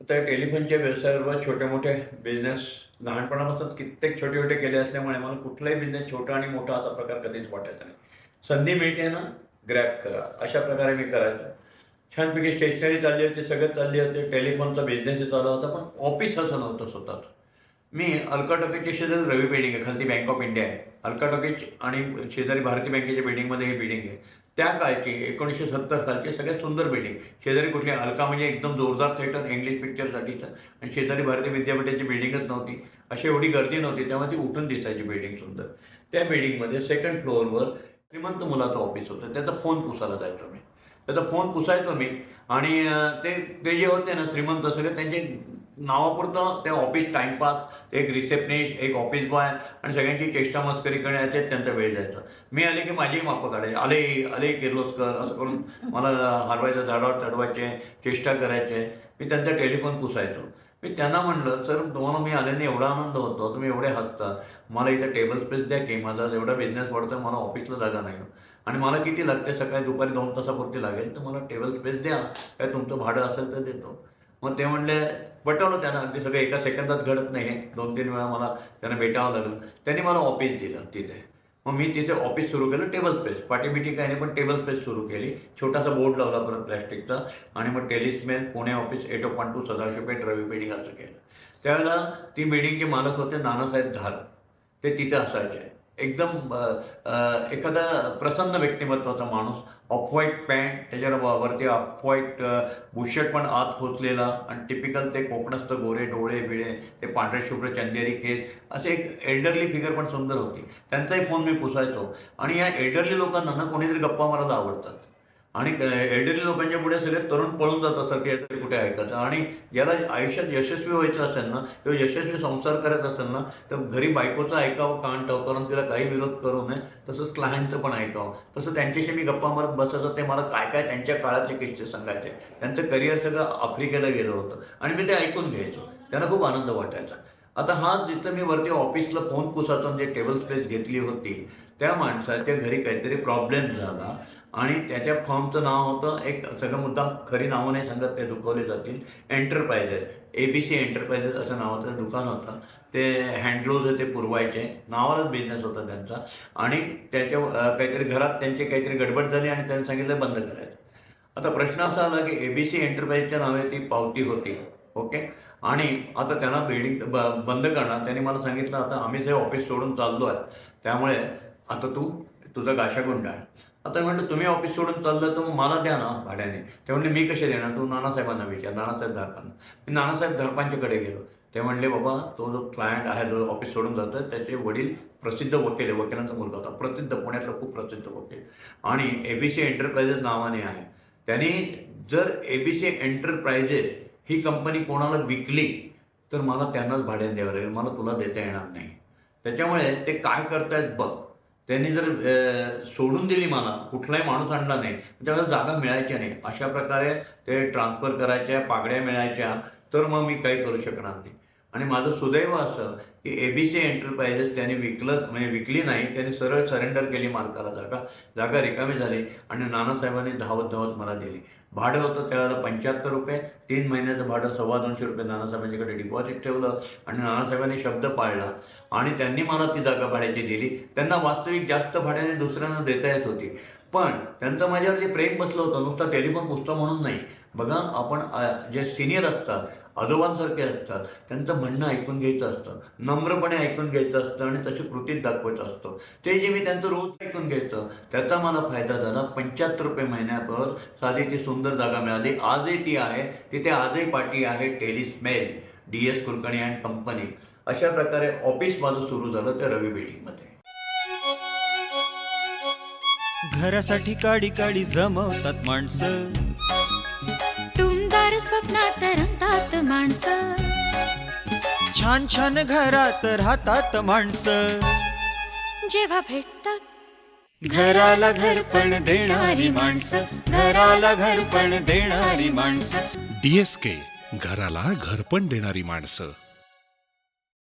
आता टेलिफोनच्या व्यवसायावर छोटे-मोठे बिझनेस लहानपणापासून कित्येक छोटे-छोटे केले असल्यामुळे मला कुठलाही बिझनेस छोटा आणि मोठा असा प्रकार कधीच वाटायचा नाही. संधी मिळते ना, ग्रॅब करा. अशा प्रकारे मी करायचो. छानपैकी स्टेशनरी चालली होती, सगळं चालली होती. टेलिफोनचा बिझनेसही चालू होता, पण ऑफिस असं नव्हतं स्वतःचं. मी अलका टॉकीजच्या शेजारी रवी बिल्डिंग आहे, खालती बँक ऑफ इंडिया आहे. अलका टॉकीज आणि शेजारी भारतीय बँकेच्या बिल्डिंगमध्ये ही बिल्डिंग आहे. त्या काळची 1970 सालची सगळ्यात सुंदर बिल्डिंग. शेजारी कुठली अलका म्हणजे एकदम जोरदार थिएटर इंग्लिश पिक्चरसाठीचं, आणि शेजारी भारतीय विद्यापीठाची बिल्डिंगच नव्हती. अशी एवढी गर्दी नव्हती, त्यामुळे ती उठून दिसायची बिल्डिंग सुंदर. त्या बिल्डिंगमध्ये सेकंड फ्लोअरवर श्रीमंत मुलाचं ऑफिस होतं. त्याचा फोन पुसायला जायचो मी. त्याचा फोन पुसायचो मी, आणि ते ते जे होते ना श्रीमंत सगळे, त्यांचे नावापुरतं ते ऑफिस टाईमपास, एक रिसेप्शनिस्ट, एक ऑफिस बॉय आणि सगळ्यांची चेष्टा मस्करी करण्यात त्यांचा वेळ जायचा. मी आले की माझीही मापं काढायचे. आले आले किर्लोस्कर असं करून मला हलवायचं, झाडावर चढवायचे, चेष्टा करायचे. मी त्यांचा टेलिफोन पुसायचो. मी त्यांना म्हणलं, "सर, तुम्हाला मी आल्याने एवढा आनंद होतो, तुम्ही एवढे हसता. मला इथं टेबल स्पेस द्या की माझा एवढा बिझनेस वाढतोय, मला ऑफिसला जागा नाही आणि मला किती लागते, सकाळी दुपारी 2 तासापुरती लागेल, तर मला टेबल स्पेस द्या. काय तुमचं भाडं असेल तर देतो." मग ते म्हणले, पटवलं त्यांना. अगदी सगळं एका सेकंदात घडत नाही हे. 2-3 वेळा मला त्यांना भेटावं लागलं. त्यांनी मला ऑफिस दिलं तिथे. मग मी तिथे ऑफिस सुरू केलं, टेबल स्पेस. पाटी-बिटी काही नाही, पण टेबल स्पेस सुरू केली. छोटासा बोर्ड लावला परत प्लॅस्टिकचा, आणि मग टेलिस्मेल पुणे ऑफिस 812 सदाशिवपेठ रवी बिल्डिंग असं केलं. त्यावेळेला ती बिल्डिंगचे मालक होते नानासाहेब धार. ते तिथे असायचे. एकदम एखादा प्रसन्न व्यक्तिमत्वाचा माणूस. ऑफ व्हाईट पॅन्ट, त्याच्यावर वरती ऑफ व्हाईट बुशर्ट पण आत खोचलेला, आणि टिपिकल ते कोकणस्थ गोरे डोळे-बिळे, ते पांढरे शुभ्र चंदेरी केस, असे एक एल्डरली फिगर पण सुंदर होती. त्यांचाही फोन मी पुसायचो. आणि या एल्डरली लोकांना ना कोणीतरी गप्पा मारायला आवडतात, आणि एल्डरली लोकांच्या पुढे सगळे तरुण पळून जात असतात की यातरी कुठे ऐकायचं. आणि ज्याला आयुष्यात यशस्वी व्हायचं असेल ना, किंवा यशस्वी संसार करायचा असेल ना, तर घरी बायकोचं ऐकावं, कान टवकारून तिला काही विरोध करू नये. तसंच क्लायंटचं पण ऐकावं. तसं त्यांच्याशी मी गप्पा मारत बसायचं. ते मला काय काय त्यांच्या काळातले किस्से सांगायचे. त्यांचं करिअर सगळं आफ्रिकेला गेलं होतं, आणि मी ते ऐकून घ्यायचो. त्यांना खूप आनंद वाटायचा. आता हा जिथं मी वरती ऑफिसला फोन पुसायचा म्हणजे टेबल स्पेस घेतली होती, त्या माणसाच्या घरी काहीतरी प्रॉब्लेम झाला, आणि त्याच्या फर्मचं नाव होतं, एक सगळं मुद्दाम खरी नावं नाही सांगत, ते दुखवले जातील, एंटरप्राइजेस. ABC एंटरप्राइजेस असं नावाचं दुकान होतं. ते हँडग्लोव्ज ते पुरवायचे. नावालाच बिझनेस होता त्यांचा. आणि त्याच्या काहीतरी घरात त्यांची काहीतरी गडबड झाली, आणि त्यांनी सांगितलं बंद करायचं. आता प्रश्न असा आला की ABC एंटरप्राइजच्या नावे ती पावती होती. ओके. आणि आता त्यांना बिल्डिंग बंद करणार. त्यांनी मला सांगितलं, "आता आम्हीच हे ऑफिस सोडून चाललो आहे, त्यामुळे आता तू तुझा गाशा गुंडाळ." आता म्हटलं, "तुम्ही ऑफिस सोडून चाललं तर मग मला द्या ना भाड्याने." ते म्हणले, "मी कसे देणार? तू नानासाहेबांना विचार, नानासाहेब धारपांना." मी नानासाहेब धारपांच्याकडे गेलो. ते म्हणले, "बाबा, तो जो क्लायंट आहे, जो ऑफिस सोडून जातोय, त्याचे वडील प्रसिद्ध वकील आहे, वकिलांचा मुलगा होता, प्रसिद्ध पुण्यातला खूप प्रसिद्ध वकील, आणि ABC एंटरप्राइजेस नावाने आहे. त्यांनी जर ABC एंटरप्राइजेस ही कंपनी कोणाला विकली तर मला त्यांनाच भाड्याने द्यावं लागेल, मला तुला देता येणार नाही. त्याच्यामुळे ते काय करतायत बघ." त्यांनी जर सोडून दिली, मला कुठलाही माणूस आणला नाही, त्यावेळेला जागा मिळायच्या नाही. अशा प्रकारे ते ट्रान्सफर करायच्या, पागड्या मिळायच्या, तर मग मी काही करू शकणार नाही. आणि माझं सुदैव असं की ABC एंटरप्राइजेस त्यांनी म्हणजे विकली नाही. त्यांनी सरळ सरेंडर केली मालकाला जागा. जागा रिकामी झाली, आणि नानासाहेबांनी धावत धावत मला दिली. भाडं होतं त्यावेळेला ₹75. 3 महिन्याचं भाडं ₹225 नानासाहेबांच्याकडे डिपॉझिट ठेवलं, आणि नानासाहेबांनी शब्द पाळला, आणि त्यांनी मला ती जागा भाड्याची दिली. त्यांना वास्तविक जास्त भाड्याने दुसऱ्यांना देता येत होती, पण त्यांचं माझ्यावर जे प्रेम बसलं होतं, नुसता टेलिफोन पुसतो म्हणून नाही. बघा, आपण जे सिनियर असतात, आजोबांसारखे असतात, त्यांचं म्हणणं ऐकून घ्यायचं असतं, नम्रपणे ऐकून घ्यायचं असतं, आणि तशी कृतीत दाखवायचं असतं. ते जे मी त्यांचं रोज ऐकून घ्यायचं, त्याचा मला फायदा झाला. ₹75 महिन्याभर साधी ती सुंदर जागा मिळाली. आजही ती आहे तिथे. आजही पाठी आहे टेलिस्मेल, DS कुलकर्णी अँड कंपनी. अशा प्रकारे ऑफिस माझं सुरू झालं त्या रवी बिल्डिंगमध्ये. घरासाठी काडी काडी जमवतात माणसं, टुमदार स्वप्नात रंगतात माणसं, छान छान घरात राहतात माणसं. जेव्हा भेटतात घराला घर पण देणारी माणसं, घराला घर पण देणारी माणसं. DSK, घराला घरपण देणारी माणसं.